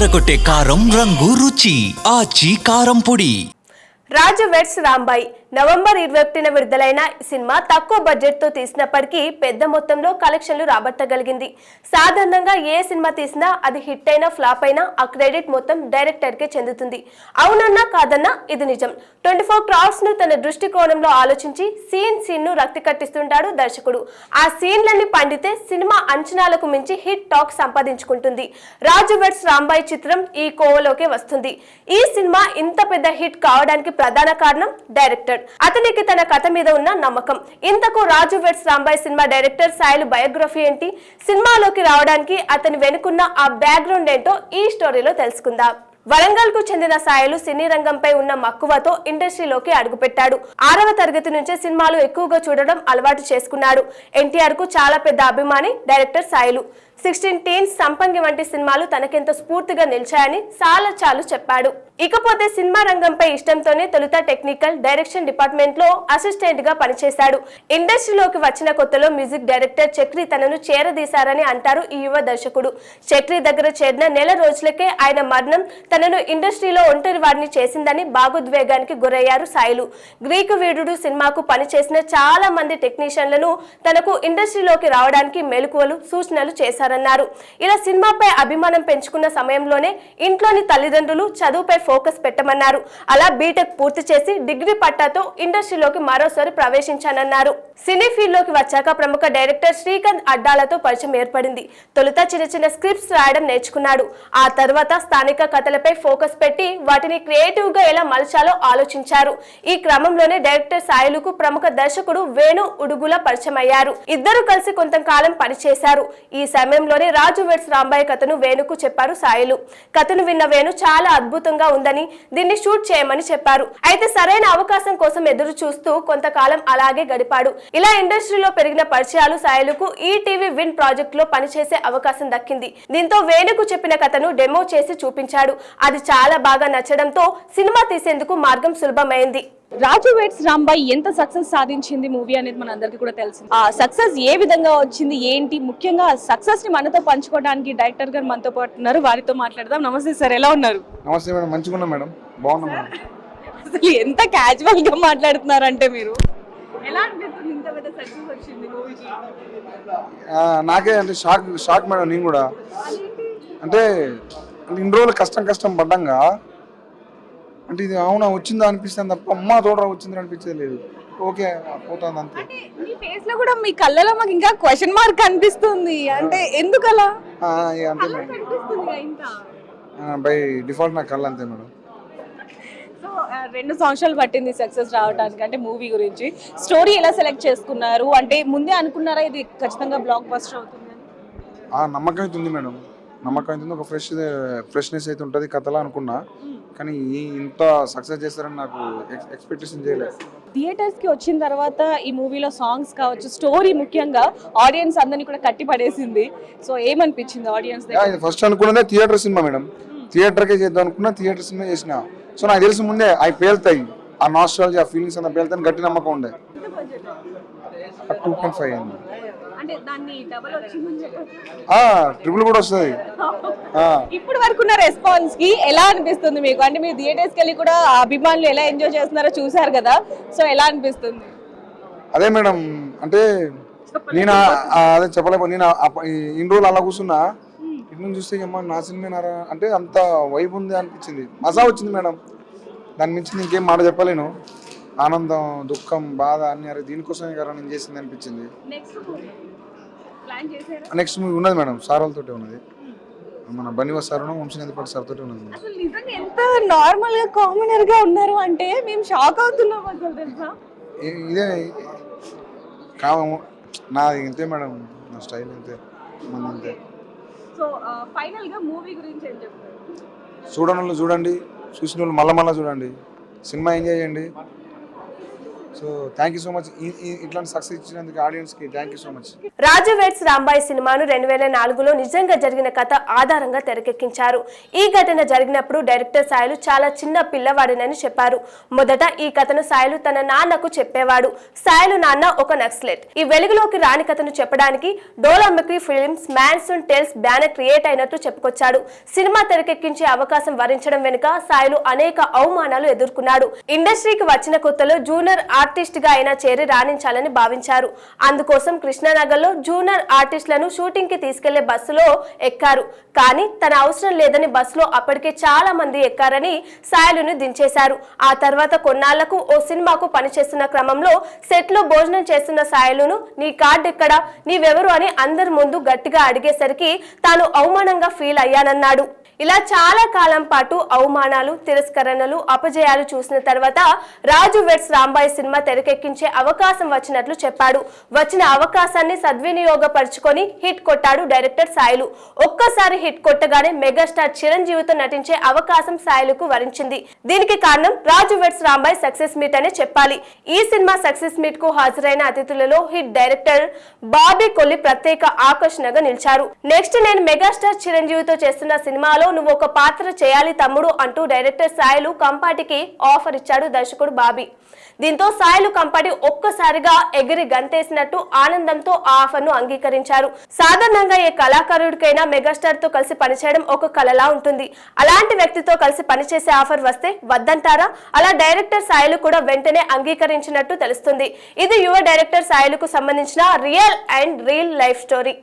అదరకొట్టే కారం రంగు రుచి ఆచి కారం పొడి. రాజు వెడ్స్ రాంబాయి నవంబర్ 21న విడుదలైన సినిమా తక్కువ బడ్జెట్ తో తీసినప్పటికీ పెద్ద మొత్తంలో కలెక్షన్లు రాబట్టగలిగింది. సాధారణంగా ఏ సినిమా తీసినా అది హిట్ అయినా ఫ్లాప్ అయినా ఆ క్రెడిట్ మొత్తం డైరెక్టర్ కే చెందుతుంది. అవునన్నా కాదన్నా ఇది నిజం. 24 క్రాఫ్ట్స్ ను తన దృష్టికోణంలో ఆలోచించి సీన్ ను రక్తి కట్టిస్తుంటాడు దర్శకుడు. ఆ సీన్లన్నీ పండితే సినిమా అంచనాలకు మించి హిట్ టాక్ సంపాదించుకుంటుంది. రాజు వెడ్స్ రాంబాయి చిత్రం ఈ కోవలోకే వస్తుంది. ఈ సినిమా ఇంత పెద్ద హిట్ కావడానికి ప్రధాన కారణం డైరెక్టర్. అతనికి తన కథ మీద ఉన్న నమ్మకం. ఇంతకు Raju weds Rambai cinema director Sailu biography ఏంటి, సినిమాలోకి రావడానికి అతని వెనుకున్న ఆ బ్యాక్గ్రౌండ్ ఏంటో ఈ స్టోరీలో తెలుసుకుందాం. వరంగల్ కు చెందిన సాయిలు సినీ రంగంపై ఉన్న మక్కువతో ఇండస్ట్రీలోకి అడుగుపెట్టాడు. 6వ తరగతి నుంచే సినిమాలు ఎక్కువగా చూడడం అలవాటు చేసుకున్నాడు. ఎన్టీఆర్ కు చాలా పెద్ద అభిమాని డైరెక్టర్ సాయిలు. 16 టీన్స్, సంపంగి వంటి సినిమాలు తనకెంతో స్ఫూర్తిగా నిలిచాయని చాలు చెప్పాడు. ఇకపోతే సినిమా రంగంపై ఇష్టంతోనే తొలుత టెక్నికల్ డైరెక్షన్ డిపార్ట్మెంట్ లో అసిస్టెంట్ గా పనిచేశాడు. ఇండస్ట్రీలోకి వచ్చిన కొత్తలో మ్యూజిక్ డైరెక్టర్ చక్రి తనను చేరదీశారని అంటారు ఈ యువ దర్శకుడు. చక్రి దగ్గర చేరిన నెల రోజులకే ఆయన మరణం తనను ఇండస్ట్రీలో ఒంటరి వారిని చేసిందని భావోద్వేగానికి గురయ్యారు సాయిలు. గ్రీకు వీరుడు సినిమాకు పనిచేసిన చాలా మంది టెక్నీషియన్లను తనకు ఇండస్ట్రీలోకి రావడానికి మెలకువలు సూచనలు చేశారన్నారు. ఇలా సినిమాపై అభిమానం పెంచుకున్న సమయంలోనే ఇంట్లోని తల్లిదండ్రులు చదువుపై ఫోకస్ పెట్టమన్నారు. అలా బీటెక్ పూర్తి చేసి డిగ్రీ పట్టాతో ఇండస్ట్రీలోకి మరోసారి ప్రవేశించానన్నారు. సినీ ఫీల్డ్ లోకి వచ్చాక ప్రముఖ డైరెక్టర్ శ్రీకాంత్ అడ్డాలతో పరిచయం ఏర్పడింది. తొలుత చిన్న స్క్రిప్ట్స్ రాయడం నేర్చుకున్నాడు. ఆ తర్వాత స్థానిక కథలపై ఫోకస్ పెట్టి వాటిని క్రియేటివ్ గా ఎలా మలచాలో ఆలోచించారు. ఈ క్రమంలోనే డైరెక్టర్ సాయిలుకు ప్రముఖ దర్శకుడు వేణు ఉడుగుల పరిచయం అయ్యారు. ఇద్దరు కలిసి కొంతకాలం పనిచేశారు. ఈ సమయంలోనే రాజు వెడ్స్ రాంబాయి కథను వేణుకు చెప్పారు సాయిలు. కథను విన్న వేణు చాలా అద్భుతంగా ఉందని, దీన్ని షూట్ చేయమని చెప్పారు. అయితే సరైన అవకాశం కోసం ఎదురు చూస్తూ కొంతకాలం అలాగే గడిపాడు. ఇలా ఇండస్ట్రీలో పెరిగిన పరిచయాలు సాయిలుకు ఈటీవీ విన్ ప్రాజెక్ట్ లో పనిచేసే అవకాశం దక్కింది. దీంతో వేణుకు చెప్పిన కథను డెమో చేసి చూపించాడు. అది చాలా బాగా నచ్చడంతో సినిమా తీసేందుకు మార్గం సులభమైంది. రాజు వెడ్స్ రాంబాయి ఎంత సక్సెస్ సాధించింది మూవీ అనేది మన అందరికీ కూడా తెలుసు. ఆ సక్సెస్ ఏ విధంగా వచ్చింది ఏంటి, ముఖ్యంగా సక్సెస్ ని మనతో పంచుకోవడానికి డైరెక్టర్ గారు మనతో పాటు ఉన్నారు. వారితో మాట్లాడదాం. నమస్తే సార్, ఎలా ఉన్నారు? నమస్తే మేడం, మంచిగా ఉన్నా మేడం, బాగున్నా మేడం. అసలు ఎంత క్యాజువల్ గా మాట్లాడుతున్నారంటే మీరు. ఎలా అనిపిస్తుంది ఇంత పెద్ద సక్సెస్ వచ్చింది మూవీకి? నాకే అంటే షాక్ మేడం. నేను కూడా అంటే ఇన్ని రోజులు కష్టం పడ్డంగా అంటే ఇది అవునా వచ్చిందా అనిపిస్తుంది తప్ప అమ్మ తోడరా వచ్చిందని అనిపించేది లేదు. ఓకే పోతుంది అంతే. మీ ఫేస్ లో కూడా మీ కళ్ళలో మాకు ఇంకా క్వశ్చన్ మార్క్ కనిపిస్తుంది. అంటే ఎందుకు అలా? అంతే మేడం, బై డిఫాల్ట్ నా కళ్ళు అంతే మేడం. సో 2 సంవత్సరాలు పట్టింది సక్సెస్ రావడానికి. అంటే మూవీ గురించి స్టోరీ ఎలా సెలెక్ట్ చేసుకున్నారు? అంటే ముందే అనుకున్నారా ఇది ఖచ్చితంగా బ్లాక్ బస్టర్ అవుతుందని? నమ్మకం అయితే ఉంది మేడం, నమ్మకం అయితే ఉంది. ఒక ఫ్రెష్నెస్ అయితే ఉంటుంది కథలా అనుకున్నా, కానీ ఇంత సక్సెస్ చేస్తారని నాకు ఎక్స్పెక్టేషన్ చేయలేదు. థియేటర్స్ కి వచ్చిన తర్వాత ఈ మూవీలో సాంగ్స్ కావచ్చు, స్టోరీ ముఖ్యంగా ఆడియన్స్ అందరినీ కూడా కట్టి పడేసింది. సో ఏమనిపించింది ఆడియన్స్? ఫస్ట్ అనుకున్నదే థియేటర్ సినిమా మేడం, థియేటర్కే చేద్దాం అనుకున్నా, థియేటర్ సినిమా చేసిన. సో నాకు తెలిసి ముందే అవి పేలుతాయి, ఆ నాస్టాలజీ, ఆ ఫీలింగ్స్ అంతా పేలుతాయని గట్టి నమ్మకం ఉండే. 2.5 అయింది. ట్రిపుల్ కూడా వస్తుంది. ఇప్పుడు వరకు ఉన్న రెస్పాన్స్ కి ఎలా అనిపిస్తుంది మీకు? అంటే మీరు థియేటర్స్ కి వెళ్ళి కూడా అభిమానులు ఎలా ఎంజాయ్ చేస్తున్నారో చూసారు కదా, సో ఎలా అనిపిస్తుంది? అదే మేడం, అంటే నేను అదే చెప్పలేకపోతే నేను ఇన్ని రోజులు అలా కూర్చున్నా, ఇటు చూస్తే అమ్మా నా సినిమానారా అంటే అంత వైబ్ ఉంది అనిపించింది, మజా వచ్చింది మేడం. దాని మించి ఇంకేం మాట చెప్పలేను. ఆనందం, దుఃఖం, బాధ అన్ని అరే దీనికోసమే కదా నేను చేసింది అనిపించింది. నెక్స్ట్ మూవీ ఉన్నది మేడం, సార్లతోటే ఉన్నది. మన బనివాస్ సార్, వంశీనందపాటి సార్ తోటి ఉన్నది. ఎంత నార్మల్ గా కామనర్ గా ఉన్నారు అంటే మేము షాక్ అవుతున్నాం అసలు తెలుసా. ఇదే కామం నాది, ఇంతే మేడం, నా స్టైల్ ఇంతే, మన అంతే. సో ఫైనల్ గా మూవీ గురించి ఏం చెప్తారు? చూడని వాళ్ళు చూడండి, చూసిన వాళ్ళు మళ్ళా చూడండి, సినిమా ఎంజాయ్ చేయండి. So thank you so much ఇట్లాంటి సక్సెస్ ఇచ్చినందుకు ఆడియన్స్కి thank you so much. Raju weds Rambai సినిమాను 2004లో నిజంగా జరిగిన కథ ఆధారంగా తెరకెక్కించారు. ఈ ఘటన జరిగినప్పుడు డైరెక్టర్ సాయిలు చాలా చిన్న పిల్లవాడినని చెప్పారు. మొదట ఈ కథను సాయిలు తన నాన్నకు చెప్పేవాడు. సాయిలు నాన్న ఒక నక్సలెట్. ఈ వెలుగులోకి రాని కథను చెప్పడానికి డోలామిక్రీ films Monsoon Tales banner create అయినట్టు చెప్పుకొచ్చాడు. సినిమా తెరకెక్కించే అవకాశం వరించడం వెనుక సాయిలు అనేక అవమానాలు ఎదుర్కొన్నాడు. ఇండస్ట్రీకి వచ్చిన కొత్తలో జూనియర్ ఆర్టిస్ట్ గా అయినా చేరి రాణించాలని భావించారు. అందుకోసం కృష్ణానగర్లో జూనియర్ ఆర్టిస్టులను షూటింగ్ కి తీసుకెళ్లే బస్సులో ఎక్కారు. కానీ తన అవసరం లేదని బస్సులో అప్పటికే చాలా మంది ఎక్కారని సాయిలును దించేశారు. ఆ తర్వాత కొన్నాళ్లకు ఓ సినిమాకు పనిచేస్తున్న క్రమంలో సెట్ లో భోజనం చేస్తున్న సాయిలును నీ కార్డు ఎక్కడా, నీవెవరు అని అందరి ముందు గట్టిగా అడిగేసరికి తాను అవమానంగా ఫీల్ అయ్యానన్నాడు. ఇలా చాలా కాలం పాటు అవమానాలు, తిరస్కరణలు, అపజయాలు చూసిన తర్వాత రాజు వెడ్స్ రాంబాయి సినిమా తెరకెక్కించే అవకాశం వచ్చినట్లు చెప్పాడు. వచ్చిన అవకాశాన్ని సద్వినియోగపరుచుకొని హిట్ కొట్టాడు డైరెక్టర్ సాయిలు. ఒక్కసారి హిట్ కొట్టగానే మెగాస్టార్ చిరంజీవితో నటించే అవకాశం సాయిలుకు వరించింది. దీనికి కారణం రాజు వెడ్స్ రాంబాయి సక్సెస్ మీట్ అనే చెప్పాలి. ఈ సినిమా సక్సెస్ మీట్ కు హాజరైన అతిథులలో హిట్ డైరెక్టర్ బాబీ కొల్లి ప్రత్యేక ఆకర్షణగా నిలిచారు. నెక్స్ట్ నేను మెగాస్టార్ చిరంజీవితో చేస్తున్న సినిమాలో నువ్వు ఒక పాత్ర చేయాలి తమ్ముడు అంటూ డైరెక్టర్ సాయిలు కంపాటికి ఆఫర్ ఇచ్చాడు దర్శకుడు బాబీ. దీంతో సాయిలు కంపాటి ఒక్కసారిగా ఎగిరి గంతేసినట్టు ఆనందంతో ఆ ఆఫర్ ను అంగీకరించారు. సాధారణంగా ఏ కళాకారుడికైనా మెగాస్టార్ తో కలిసి పనిచేయడం ఒక కళలా ఉంటుంది. అలాంటి వ్యక్తితో కలిసి పనిచేసే ఆఫర్ వస్తే వద్దంటారా? అలా డైరెక్టర్ సాయిలు కూడా వెంటనే అంగీకరించినట్టు తెలుస్తుంది. ఇది యువ డైరెక్టర్ సాయిలుకు సంబంధించిన రియల్ లైఫ్ స్టోరీ.